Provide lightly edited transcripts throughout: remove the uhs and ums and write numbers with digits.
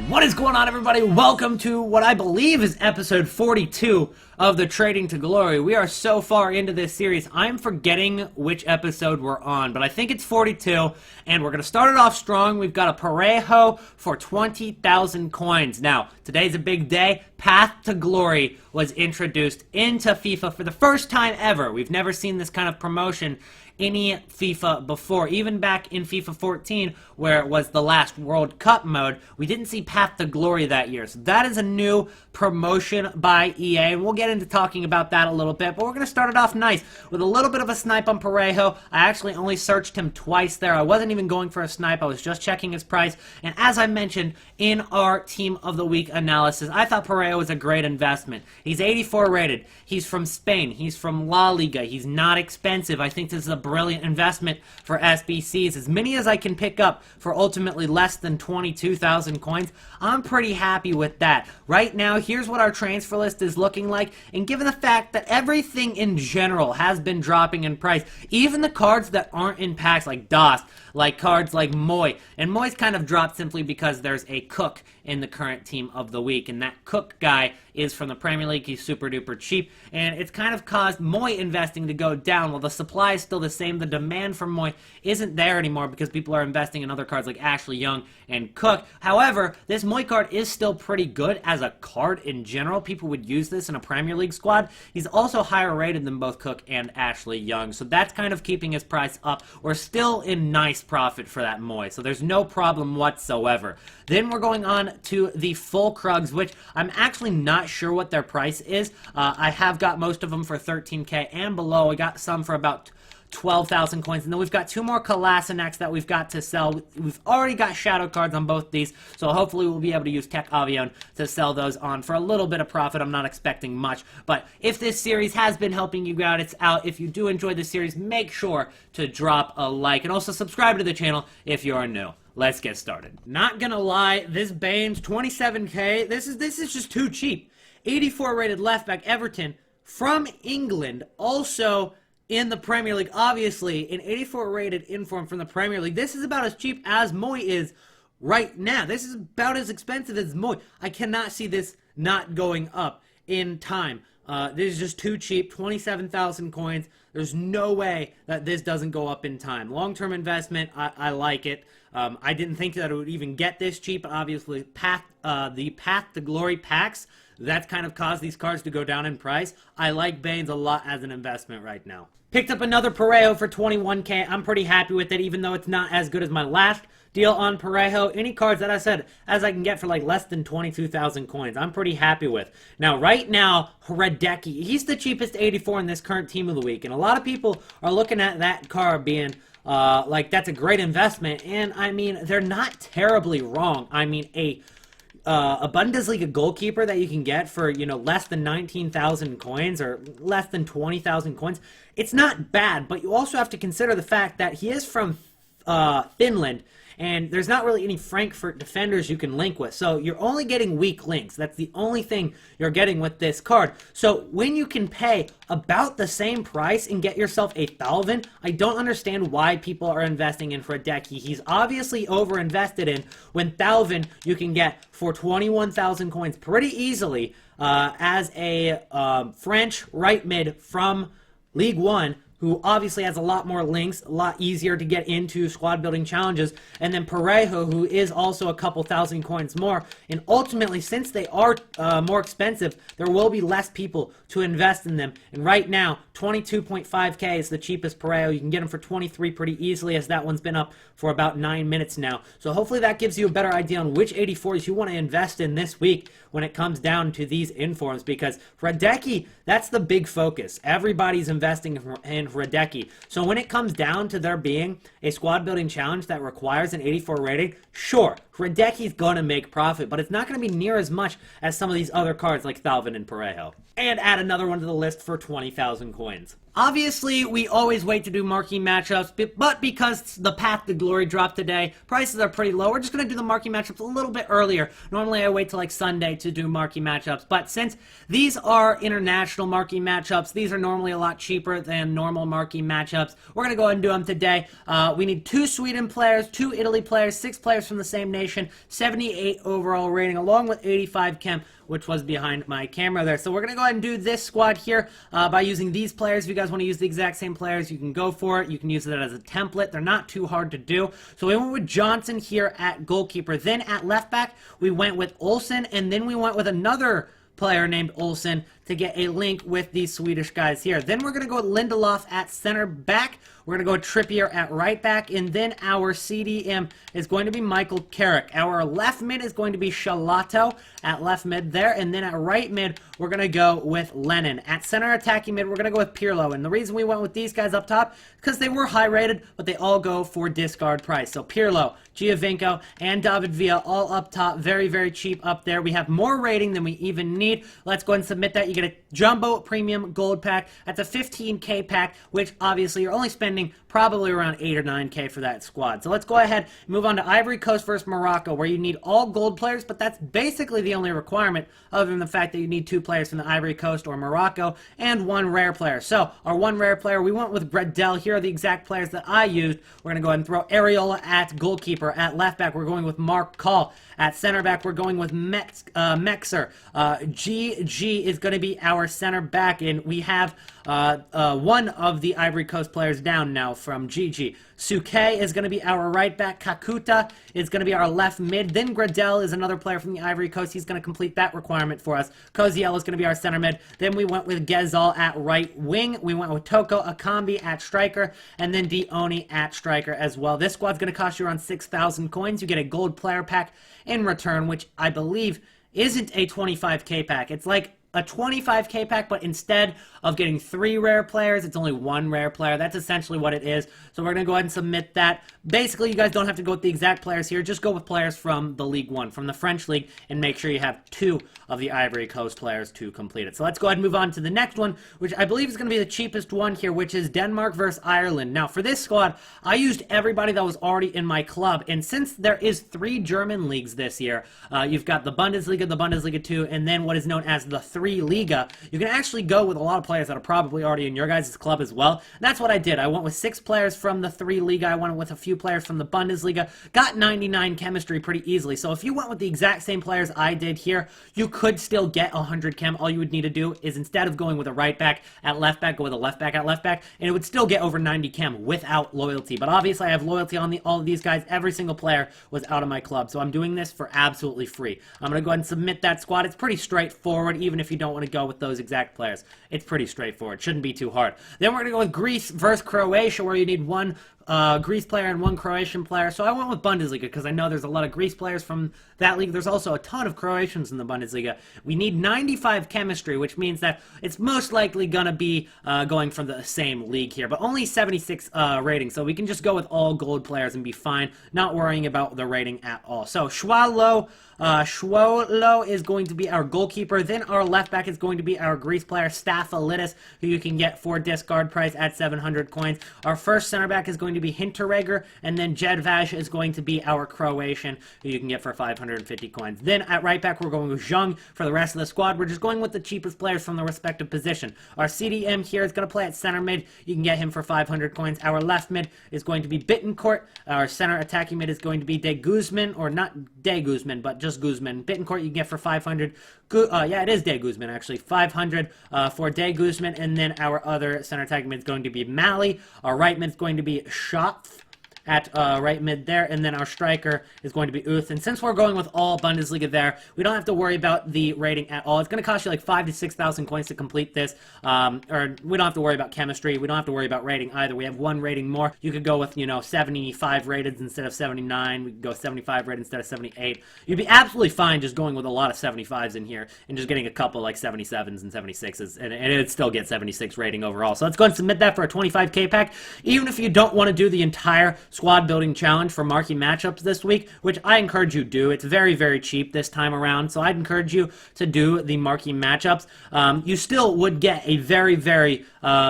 What is going on, everybody? Welcome to what I believe is episode 42 of the Trading to Glory. We are so far into this series, I'm forgetting which episode we're on, but I think it's 42, and we're going to start it off strong. We've got a parejo for 20,000 coins. Now, today's a big day. Path to Glory was introduced into FIFA for the first time ever. We've never seen this kind of promotion any FIFA before. Even back in FIFA 14, where it was the last World Cup mode, we didn't see Path to Glory that year. So that is a new promotion by EA, and we'll get into talking about that a little bit, but we're going to start it off nice with a little bit of a snipe on Parejo. I actually only searched him twice there. I wasn't even going for a snipe. I was just checking his price, and as I mentioned in our Team of the Week analysis, I thought Parejo was a great investment. He's 84 rated. He's from Spain. He's from La Liga. He's not expensive. I think this is a brilliant investment for SBCs. As many as I can pick up for ultimately less than 22,000 coins, I'm pretty happy with that. Right now, here's what our transfer list is looking like, and given the fact that everything in general has been dropping in price, even the cards that aren't in packs like DOS, like cards like Moy, and Moy's kind of dropped simply because there's a Cook in the current Team of the Week, and that Cook guy is from the Premier League. He's super duper cheap, and it's kind of caused Moy investing to go down. While the supply is still the same, the demand for Moy isn't there anymore because people are investing in other cards like Ashley Young and Cook. However, this Moy card is still pretty good as a card in general. People would use this in a Premier League squad. He's also higher rated than both Cook and Ashley Young, so that's kind of keeping his price up. We're still in nice profit for that Moy, so there's no problem whatsoever. Then we're going on to the full Krugs, which I'm actually not sure what their price is. I have got most of them for 13k and below. I got some for about 12,000 coins, and then we've got two more Kolasineks that we've got to sell. We've already got shadow cards on both these, so hopefully we'll be able to use Tech Avion to sell those on for a little bit of profit. I'm not expecting much, but if this series has been helping you out, it's out. If you do enjoy this series, make sure to drop a like, and also subscribe to the channel if you're new. Let's get started. Not gonna lie, this Baines 27k, this is just too cheap. 84 rated left back, Everton, from England, also in the Premier League, obviously, an 84 rated inform from the Premier League. This is about as cheap as Moy is right now. This is about as expensive as Moy. I cannot see this not going up in time. This is just too cheap, 27,000 coins. There's no way that this doesn't go up in time. Long-term investment, I like it. I didn't think that it would even get this cheap. Obviously, the Path to Glory packs, that's kind of caused these cards to go down in price. I like Baines a lot as an investment right now. Picked up another Parejo for 21k. I'm pretty happy with it, even though it's not as good as my last deal on Parejo. Any cards that I said as I can get for like less than 22,000 coins, I'm pretty happy with. Now, right now, Hradecki, he's the cheapest 84 in this current Team of the Week, and a lot of people are looking at that card being like that's a great investment, and I mean, they're not terribly wrong. I mean, a Bundesliga goalkeeper that you can get for, you know, less than 19,000 coins or less than 20,000 coins, it's not bad, but you also have to consider the fact that he is from Finland, and there's not really any Frankfurt defenders you can link with, so you're only getting weak links. That's the only thing you're getting with this card. So when you can pay about the same price and get yourself a Thalvin, I don't understand why people are investing in Hradecki. He's obviously over-invested in, when Thalvin you can get for 21,000 coins pretty easily as a French right mid from League One, who obviously has a lot more links, a lot easier to get into squad building challenges, and then Parejo, who is also a couple thousand coins more, and ultimately, since they are more expensive, there will be less people to invest in them, and right now, 22.5k is the cheapest Parejo. You can get them for 23 pretty easily, as that one's been up for about 9 minutes now. So hopefully that gives you a better idea on which 84s you want to invest in this week when it comes down to these informs, because Hradecki, that's the big focus. Everybody's investing in Hradecki. So when it comes down to there being a squad building challenge that requires an 84 rating, sure, Hradecki's going to make profit, but it's not going to be near as much as some of these other cards like Thalvin and Parejo. And add another one to the list for 20,000 coins. Obviously, we always wait to do marquee matchups, but because the Path to Glory dropped today, prices are pretty low. We're just going to do the marquee matchups a little bit earlier. Normally, I wait till like Sunday to do marquee matchups, but since these are international marquee matchups, these are normally a lot cheaper than normal marquee matchups. We're going to go ahead and do them today. We need 2 Sweden players, 2 Italy players, 6 players from the same nation, 78 overall rating, along with 85 chem, which was behind my camera there. So we're going to go ahead and do this squad here by using these players. If you guys want to use the exact same players, you can go for it. You can use it as a template. They're not too hard to do. So we went with Johnson here at goalkeeper. Then at left back, we went with Olsen, and then we went with another player named Olsen to get a link with these Swedish guys here. Then we're going to go with Lindelof at center back. We're going to go Trippier at right back, and then our CDM is going to be Michael Carrick. Our left mid is going to be Shalato at left mid there, and then at right mid, we're going to go with Lennon. At center attacking mid, we're going to go with Pirlo, and the reason we went with these guys up top is because they were high rated, but they all go for discard price. So Pirlo, Giovinco, and David Villa all up top, very, very cheap up there. We have more rating than we even need. Let's go ahead and submit that. You get a Jumbo Premium Gold Pack. That's a 15K pack, which obviously you're only spending probably around 8 or 9K for that squad. So let's go ahead and move on to Ivory Coast versus Morocco, where you need all gold players, but that's basically the only requirement, other than the fact that you need 2 players from the Ivory Coast or Morocco and 1 rare player. So our 1 rare player, we went with Gradel. Here are the exact players that I used. We're going to go ahead and throw Areola at goalkeeper. At left back, we're going with Mark Call. At center back, we're going with Mexer. GG is going to be our center back, and we have one of the Ivory Coast players down now from GG. Suke is going to be our right back. Kakuta is going to be our left mid. Then Gradel is another player from the Ivory Coast. He's going to complete that requirement for us. Koziel is going to be our center mid. Then we went with Gezal at right wing. We went with Toko Akambi at striker. And then Dioni at striker as well. This squad's going to cost you around 6,000 coins. You get a gold player pack in return, which I believe isn't a 25K pack. It's like a 25K pack, but instead of getting 3 rare players, it's only 1 rare player. That's essentially what it is. So we're going to go ahead and submit that. Basically, you guys don't have to go with the exact players here. Just go with players from the League 1, from the French League, and make sure you have 2 of the Ivory Coast players to complete it. So let's go ahead and move on to the next one, which I believe is going to be the cheapest one here, which is Denmark versus Ireland. Now, for this squad, I used everybody that was already in my club, and since there is 3 German leagues this year, you've got the Bundesliga 2, and then what is known as the 3 Liga, you can actually go with a lot of players that are probably already in your guys' club as well. And that's what I did. I went with 6 players from the 3 Liga. I went with a few players from the Bundesliga. Got 99 chemistry pretty easily. So if you went with the exact same players I did here, you could still get 100 chem. All you would need to do is, instead of going with a right back at left back, go with a left back at left back, and it would still get over 90 chem without loyalty. But obviously I have loyalty on all of these guys. Every single player was out of my club. So I'm doing this for absolutely free. I'm going to go ahead and submit that squad. It's pretty straightforward, even if you don't want to go with those exact players. It's pretty straightforward. Shouldn't be too hard. Then we're going to go with Greece versus Croatia, where you need 1 Greece player and 1 Croatian player. So I went with Bundesliga because I know there's a lot of Greece players from that league. There's also a ton of Croatians in the Bundesliga. We need 95 chemistry, which means that it's most likely going to be going from the same league here, but only 76 rating. So we can just go with all gold players and be fine, not worrying about the rating at all. So Schwolo is going to be our goalkeeper. Then our left back is going to be our Greece player, Staphylidis, who you can get for discard price at 700 coins. Our first center back is going to be Hinteregger, and then Jedvaj is going to be our Croatian, who you can get for 550 coins. Then at right back, we're going with Zhang. For the rest of the squad, we're just going with the cheapest players from the respective position. Our CDM here is going to play at center mid. You can get him for 500 coins. Our left mid is going to be Bittencourt. Our center attacking mid is going to be De Guzman, or not De Guzman, but just Guzman. Bittencourt you can get for 500. Yeah, it is De Guzman, actually. 500 for De Guzman. And then our other center attacking mid is going to be Mali. Our right mid is going to be Schopf at right mid there, and then our striker is going to be Uth. And since we're going with all Bundesliga there, we don't have to worry about the rating at all. It's going to cost you like 5,000 to 6,000 coins to complete this, or we don't have to worry about chemistry. We don't have to worry about rating either. We have 1 rating more. You could go with, 75 rated instead of 79. We could go 75 rated instead of 78. You'd be absolutely fine just going with a lot of 75s in here and just getting a couple like 77s and 76s, and it'd still get 76 rating overall. So let's go ahead and submit that for a 25K pack. Even if you don't want to do the entire squad building challenge for marquee matchups this week, which I encourage you to do. It's very, very cheap this time around, so I'd encourage you to do the marquee matchups. You still would get a very, very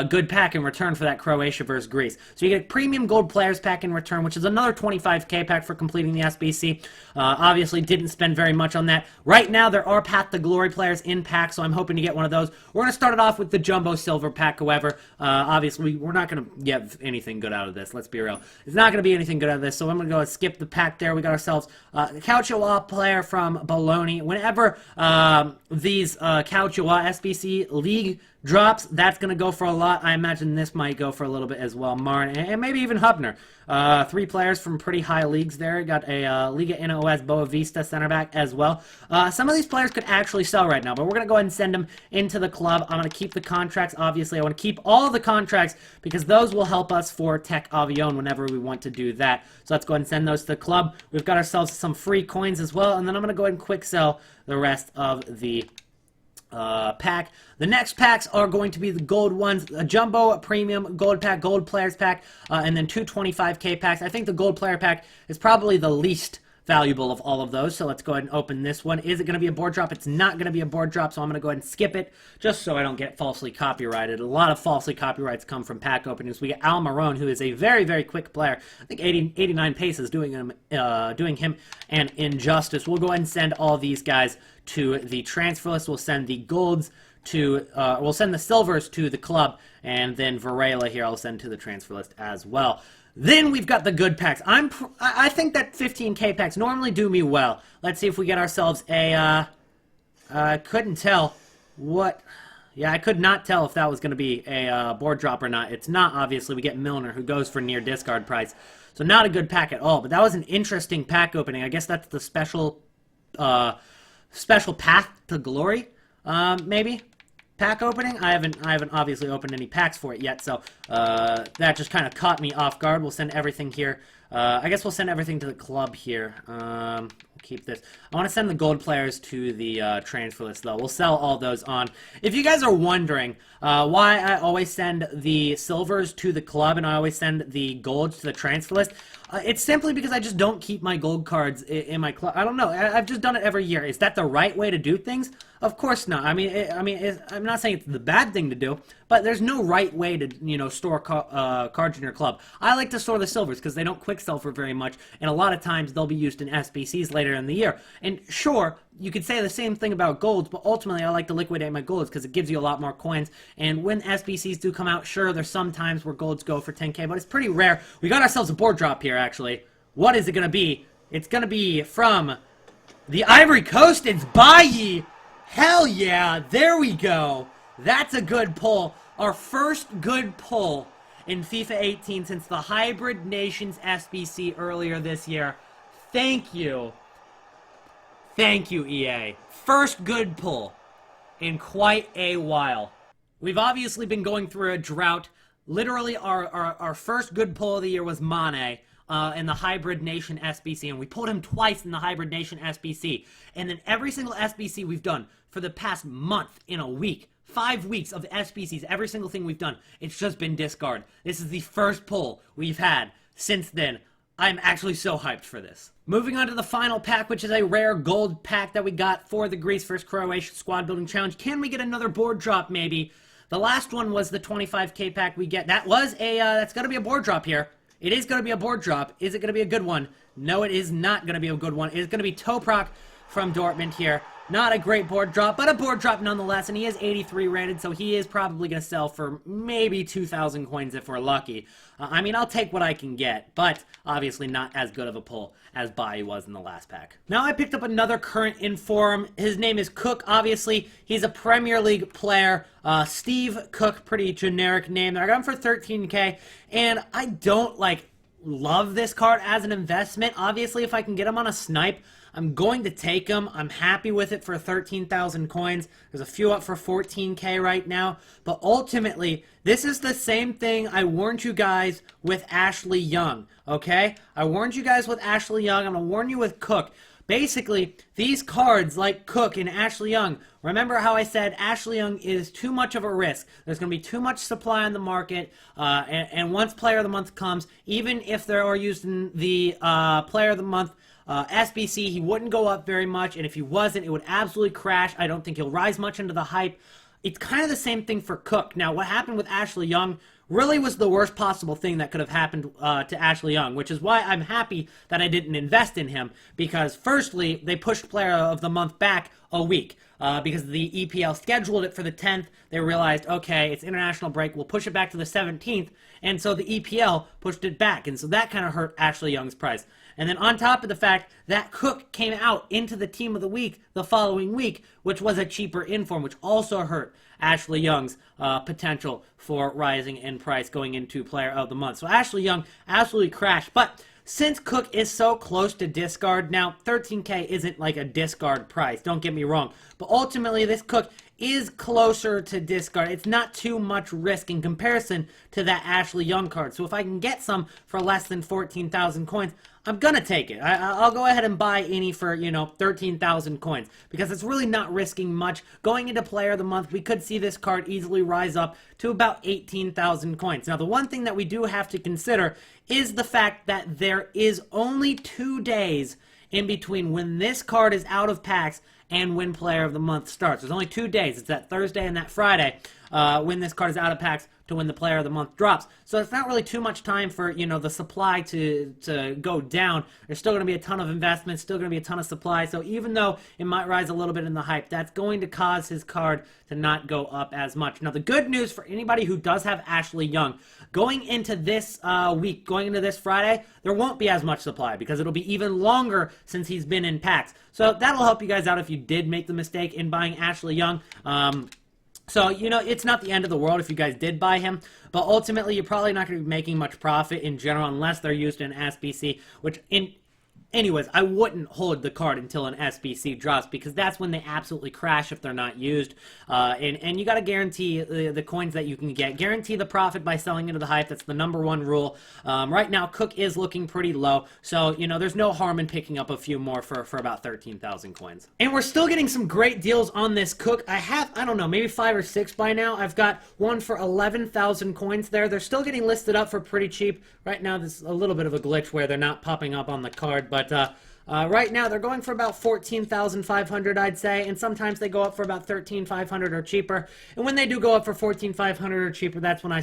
good pack in return for that Croatia versus Greece. So you get a premium gold players pack in return, which is another 25k pack for completing the SBC. Obviously, didn't spend very much on that. Right now, there are Path to Glory players in pack, so I'm hoping to get one of those. We're going to start it off with the Jumbo Silver pack, however. Obviously, we're not going to get anything good out of this. Let's be real. It's not going to be anything good out of this, so I'm going to go and skip the pack there. We got ourselves a Calcio player from Bologna. Whenever these Calcio SBC League drops, that's going to go for a lot. I imagine this might go for a little bit as well. Marn and maybe even Hubner. 3 players from pretty high leagues there. Got a Liga NOS Boavista center back as well. Some of these players could actually sell right now, but we're going to go ahead and send them into the club. I'm going to keep the contracts, obviously. I want to keep all the contracts because those will help us for Tech Avion whenever we want to do that. So let's go ahead and send those to the club. We've got ourselves some free coins as well, and then I'm going to go ahead and quick sell the rest of the pack. The next packs are going to be the gold ones, a jumbo, a premium, gold pack, gold players pack, and then 2 25k packs. I think the gold player pack is probably the least valuable of all of those, so let's go ahead and open this one. Is it going to be a board drop? It's not going to be a board drop, so I'm going to go ahead and skip it, just so I don't get falsely copyrighted. A lot of falsely copyrights come from pack openings. We get Al Marone, who is a very, very quick player. I think 89 paces, doing him an injustice. We'll go ahead and send all these guys to the transfer list. We'll send the golds to, we'll send the silvers to the club, and then Varela here I'll send to the transfer list as well. Then we've got the good packs. I think that 15k packs normally do me well. Let's see if we get ourselves a, I couldn't tell what, yeah, I could not tell if that was going to be a board drop or not. It's not, obviously. We get Milner, who goes for near discard price. So not a good pack at all, but that was an interesting pack opening. I guess that's the special Path to Glory, maybe? Pack opening. I haven't obviously opened any packs for it yet, so that just kind of caught me off guard. We'll send everything here. I guess we'll send everything to the club here. We'll keep this. I want to send the gold players to the transfer list, though. We'll sell all those on. If you guys are wondering why I always send the silvers to the club and I always send the golds to the transfer list, it's simply because I just don't keep my gold cards in my club. I don't know. I've just done it every year. Is that the right way to do things? Of course not. I mean, I'm not saying it's the bad thing to do, but there's no right way to, you know, store cards in your club. I like to store the silvers because they don't quick sell for very much, and a lot of times they'll be used in SBCs later in the year. And sure, you could say the same thing about golds, but ultimately I like to liquidate my golds because it gives you a lot more coins. And when SBCs do come out, sure, there's some times where golds go for 10k, but it's pretty rare. We got ourselves a board drop here, actually. What is it going to be? It's going to be from the Ivory Coast. It's Bailly. Hell yeah, there we go. That's a good pull. Our first good pull in FIFA 18 since the Hybrid Nations SBC earlier this year. Thank you. Thank you, EA. First good pull in quite a while. We've obviously been going through a drought. Literally, our first good pull of the year was Mane. In the Hybrid Nation SBC, and we pulled him twice in the Hybrid Nation SBC. And then every single SBC we've done for the past month, in a week, 5 weeks of SBCs, every single thing we've done, it's just been discard. This is the first pull we've had since then. I'm actually so hyped for this. Moving on to the final pack, which is a rare gold pack that we got for the Greece vs. Croatia Squad Building Challenge. Can we get another board drop, maybe? The last one was the 25k pack we get. That was a, that's gonna be a board drop here. It is going to be a board drop. Is it going to be a good one? No, it is not going to be a good one. It is going to be Toprak from Dortmund here. Not a great board drop, but a board drop nonetheless, and he is 83 rated, so he is probably going to sell for maybe 2,000 coins if we're lucky. I mean, I'll take what I can get, but obviously not as good of a pull as Bailly was in the last pack. Now I picked up another current inform. His name is Cook, obviously. He's a Premier League player. Steve Cook, pretty generic name. I got him for 13k, and I don't, love this card as an investment. Obviously, if I can get him on a snipe, I'm going to take him. I'm happy with it for 13,000 coins. There's a few up for 14k right now. But ultimately, this is the same thing I warned you guys with Ashley Young, okay? I warned you guys with Ashley Young. I'm going to warn you with Cook. Basically, these cards like Cook and Ashley Young, remember how I said Ashley Young is too much of a risk. There's going to be too much supply on the market, and once Player of the Month comes, even if they are used in the Player of the Month SBC, he wouldn't go up very much, and if he wasn't, it would absolutely crash. I don't think he'll rise much into the hype. It's kind of the same thing for Cook. Now, what happened with Ashley Young really was the worst possible thing that could have happened to Ashley Young, which is why I'm happy that I didn't invest in him, because firstly, they pushed Player of the Month back a week. Because the EPL scheduled it for the 10th, they realized, okay, it's international break, we'll push it back to the 17th, and so the EPL pushed it back, and so that kind of hurt Ashley Young's price. And then on top of the fact that Cook came out into the Team of the Week the following week, which was a cheaper inform, which also hurt Ashley Young's potential for rising in price going into Player of the Month. So Ashley Young absolutely crashed, but since Cook is so close to discard, now 13K isn't like a discard price, don't get me wrong, but ultimately this Cook is closer to discard. It's not too much risk in comparison to that Ashley Young card. So if I can get some for less than 14,000 coins, I'm gonna take it. I'll go ahead and buy any for, 13,000 coins, because it's really not risking much. Going into Player of the Month, we could see this card easily rise up to about 18,000 coins. Now, the one thing that we do have to consider is the fact that there is only 2 days in between when this card is out of packs and when Player of the Month starts. There's only 2 days. It's that Thursday and that Friday when this card is out of packs to when the Player of the Month drops. So it's not really too much time for, the supply to go down. There's still going to be a ton of investment, still going to be a ton of supply. So even though it might rise a little bit in the hype, that's going to cause his card to not go up as much. Now, the good news for anybody who does have Ashley Young, going into this week, going into this Friday, there won't be as much supply because it'll be even longer since he's been in packs. So that'll help you guys out if you did make the mistake in buying Ashley Young. So, it's not the end of the world if you guys did buy him, but ultimately you're probably not going to be making much profit in general unless they're used in SBC, which anyways, I wouldn't hold the card until an SBC drops because that's when they absolutely crash if they're not used. And you got to guarantee the coins that you can get. Guarantee the profit by selling into the hype. That's the #1 rule. Right now, Cook is looking pretty low. So, there's no harm in picking up a few more for about 13,000 coins. And we're still getting some great deals on this Cook. I don't know, maybe 5 or 6 by now. I've got one for 11,000 coins there. They're still getting listed up for pretty cheap. Right now, there's a little bit of a glitch where they're not popping up on the card, but right now, they're going for about 14,500, I'd say, and sometimes they go up for about 13,500 or cheaper. And when they do go up for 14,500 or cheaper, that's when I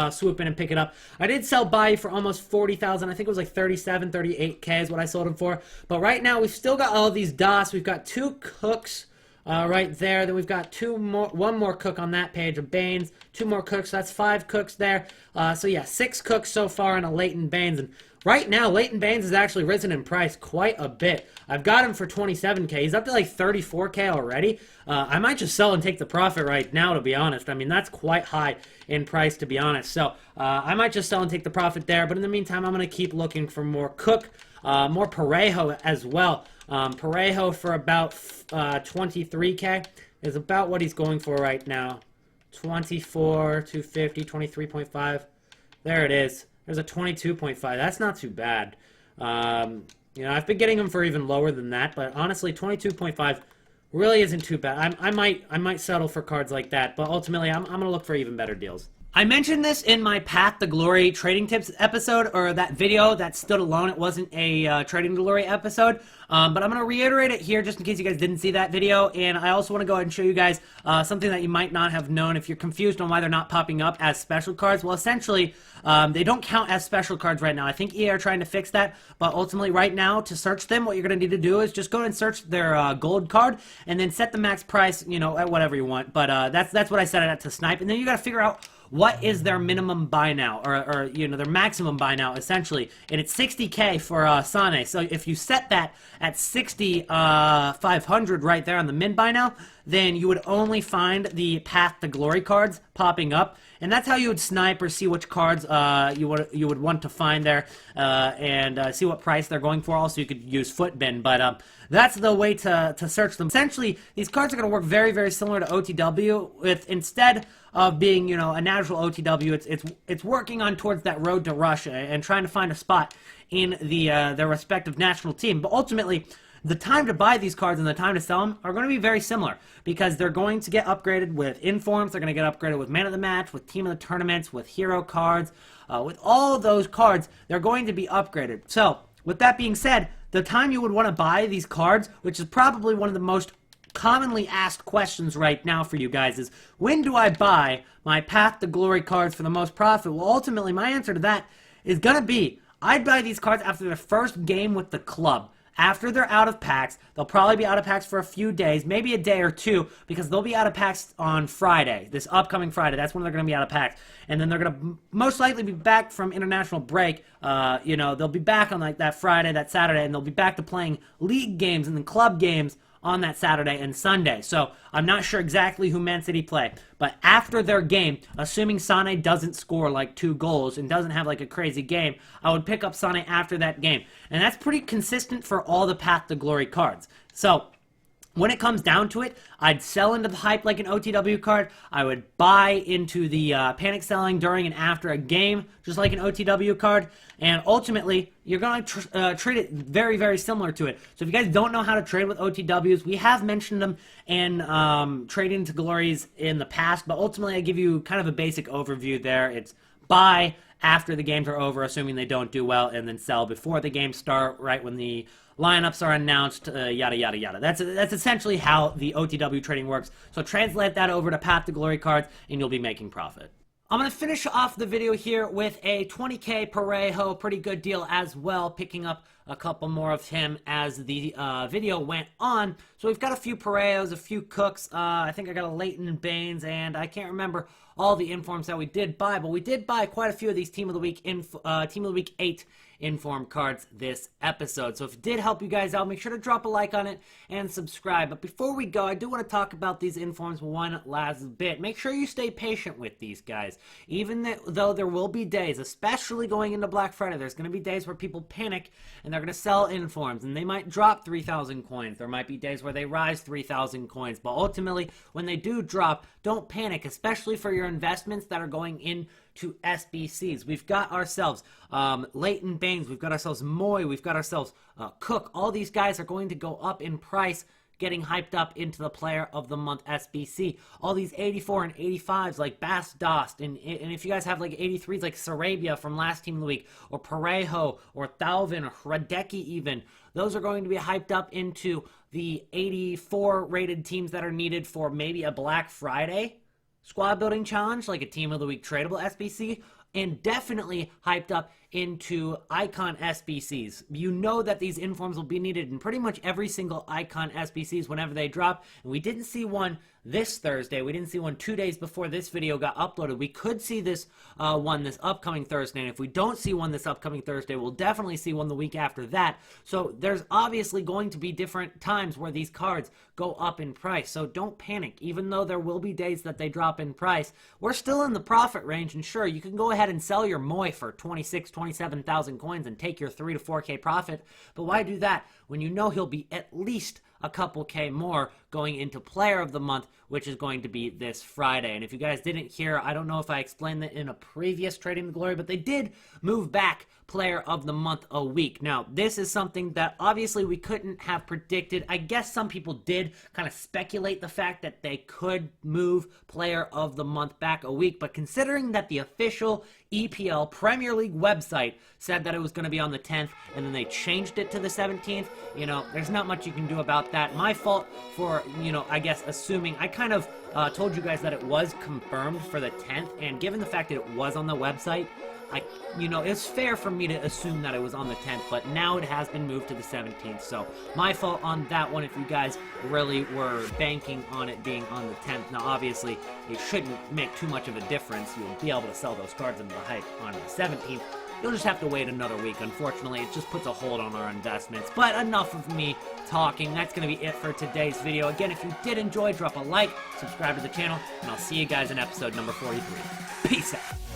swoop in and pick it up. I did sell buy for almost 40,000. I think it was like 37, 38K is what I sold them for. But right now, we've still got all these DOS. We've got 2 Cooks right there. Then we've got one more Cook on that page of Baines, 2 more Cooks. So that's 5 Cooks there. So yeah, 6 Cooks so far and a Leighton Baines. And right now, Leighton Baines has actually risen in price quite a bit. I've got him for 27K. He's up to like 34K already. I might just sell and take the profit right now, to be honest. I mean, that's quite high in price, to be honest. So I might just sell and take the profit there. But in the meantime, I'm going to keep looking for more Cook, more Parejo as well. Parejo for about 23K is about what he's going for right now. 24, 250, 23.5. There it is. There's a 22.5. That's not too bad. I've been getting them for even lower than that, but honestly, 22.5 really isn't too bad. I might settle for cards like that, but ultimately, I'm gonna look for even better deals. I mentioned this in my Path to Glory trading tips episode, or that video that stood alone. It wasn't a trading to glory episode, but I'm going to reiterate it here just in case you guys didn't see that video. And I also want to go ahead and show you guys something that you might not have known if you're confused on why they're not popping up as special cards. Well, essentially, they don't count as special cards right now. I think EA are trying to fix that, but ultimately right now, to search them, what you're going to need to do is just go and search their gold card and then set the max price, at whatever you want. But that's what I set it at to snipe. And then you got to figure out what is their minimum buy now, or their maximum buy now, essentially. And it's 60K for Sane. So if you set that at 6,500 right there on the min buy now, then you would only find the Path to Glory cards popping up. And that's how you would snipe or see which cards you would want to find there, and see what price they're going for. Also, you could use Footbin, but that's the way to search them. Essentially, these cards are going to work very, very similar to OTW. With instead of being, a natural OTW, it's working on towards that road to Russia and trying to find a spot in their respective national team. But ultimately, the time to buy these cards and the time to sell them are going to be very similar because they're going to get upgraded with informs, they're going to get upgraded with man of the match, with team of the tournaments, with hero cards, with all of those cards, they're going to be upgraded. So, with that being said, the time you would want to buy these cards, which is probably one of the most commonly asked questions right now for you guys, is when do I buy my Path to Glory cards for the most profit? Well, ultimately, my answer to that is going to be, I'd buy these cards after their first game with the club. After they're out of packs, they'll probably be out of packs for a few days, maybe a day or two, because they'll be out of packs on Friday, this upcoming Friday. That's when they're going to be out of packs. And then they're going to most likely be back from international break. They'll be back on like that Friday, that Saturday, and they'll be back to playing league games and then club games on that Saturday and Sunday. So I'm not sure exactly who Man City play, but after their game, assuming Sane doesn't score like 2 goals and doesn't have like a crazy game, I would pick up Sane after that game. And that's pretty consistent for all the Path to Glory cards. So when it comes down to it, I'd sell into the hype like an OTW card. I would buy into the panic selling during and after a game, just like an OTW card. And ultimately, you're going to treat it very, very similar to it. So if you guys don't know how to trade with OTWs, we have mentioned them in Trading to Glories in the past. But ultimately, I give you kind of a basic overview there. It's buy after the games are over, assuming they don't do well, and then sell before the games start, right when the lineups are announced, yada, yada, yada. That's essentially how the OTW trading works. So translate that over to Path to Glory cards, and you'll be making profit. I'm going to finish off the video here with a 20k Parejo, pretty good deal as well, picking up a couple more of him as the video went on. So we've got a few Parejos, a few Cooks, I think I got a Leighton Baines, and I can't remember all the informs that we did buy, but we did buy quite a few of these Team of the Week 8 inform cards this episode. So if it did help you guys out, make sure to drop a like on it and subscribe. But before we go, I do want to talk about these informs one last bit. Make sure you stay patient with these guys. Even though there will be days, especially going into Black Friday, there's going to be days where people panic and they're going to sell informs and they might drop 3,000 coins. There might be days where they rise 3,000 coins. But ultimately, when they do drop, don't panic, especially for your investments that are going into SBCs. We've got ourselves Leighton Baines, we've got ourselves Moy, we've got ourselves Cook. All these guys are going to go up in price, getting hyped up into the Player of the Month SBC. All these 84 and 85s like Bas Dost, and if you guys have like 83s like Sarabia from last Team of the Week, or Parejo, or Thauvin, or Hradecki even, those are going to be hyped up into the 84 rated teams that are needed for maybe a Black Friday squad building challenge, like a Team of the Week tradable SBC, and definitely hyped up into Icon SBCs. You know that these informs will be needed in pretty much every single Icon SBCs whenever they drop, and we didn't see one this Thursday. We didn't see one 2 days before this video got uploaded. We could see this one this upcoming Thursday, and if we don't see one this upcoming Thursday, we'll definitely see one the week after that. So there's obviously going to be different times where these cards go up in price, so don't panic. Even though there will be days that they drop in price, we're still in the profit range, and sure, you can go ahead and sell your Moy for 27,000 coins and take your 3 to 4k profit, but why do that when you know he'll be at least a couple K more going into Player of the Month, which is going to be this Friday. And if you guys didn't hear, I don't know if I explained that in a previous Trading the Glory, but they did move back Player of the Month a week. Now, this is something that obviously we couldn't have predicted. I guess some people did kind of speculate the fact that they could move Player of the Month back a week, but considering that the official EPL Premier League website said that it was going to be on the 10th, and then they changed it to the 17th, there's not much you can do about that. My fault for, I guess assuming. I kind of told you guys that it was confirmed for the 10th, and given the fact that it was on the website, it's fair for me to assume that it was on the 10th, but now it has been moved to the 17th, so my fault on that one if you guys really were banking on it being on the 10th. Now, obviously, it shouldn't make too much of a difference. You'll be able to sell those cards into the hype on the 17th. You'll just have to wait another week. Unfortunately, it just puts a hold on our investments. But enough of me talking. That's going to be it for today's video. Again, if you did enjoy, drop a like, subscribe to the channel, and I'll see you guys in episode number 43. Peace out.